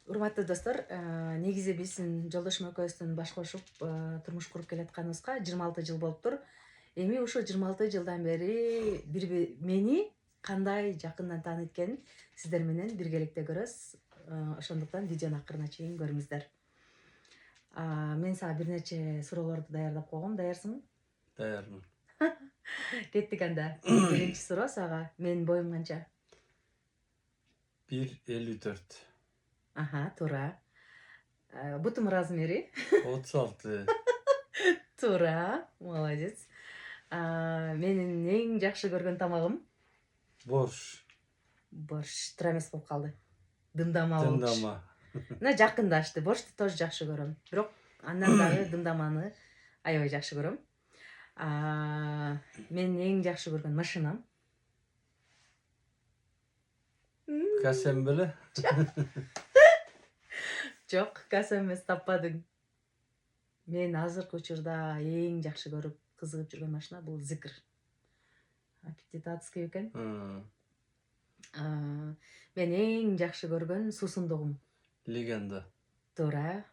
Урматтуу достор, негизи биздин жолдошум экөөбүздүн баш кошуп турмуш куруп келатканыбызга 26 жыл болуптур. Эми ушул 26 жылдан бери мени кандай жакындан таанıyт экенин сиздер менен биргеликте көрөбүз. Ошондуктан видеону акырына чейин көрүңүздөр. Мен сага бир нече суроолорду даярдап койгом. Даярсыңбы? Даярмын. Кеттик анда. Биринчи суроо сага. Менин боюм канча? 1,54. Туура. Бутум размери? 36. Туура. Молодец. Менин эң жакшы көргөн тамагым? Борщ. Борщ. Туура эмес болуп калды. Дымдама болчу. Дымдама. Мына жакындашты. Борщту тоже жакшы көрөм. Бирок андан дагы дымдаманы аябай жакшы көрөм. Менин эң жакшы көргөн машинам? Касем беле? Жок, касем эмес, таппадың. Мен азыркы учурда эң жакшы көрүп, кызыгып жүргөн машина бул Зикр. Аппетит адский экен. Мен эң жакшы көргөн суусундугум? Легенда. Туура.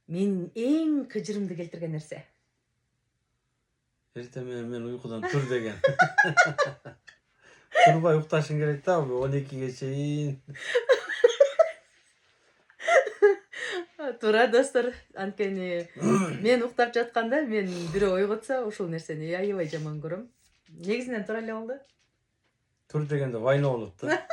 Менин эң кыжырымды келтирген нерсе? Эртең менен мен уйкудан тур деген. Турбай укташың керек да, 12ге чейин. Туура достор, анткени мен уктап жатканда мен бирөө ойготсо ушул нерсени аябай жаман көрөм. Негизинен туура эле болду. Тур дегенде вайна болот да.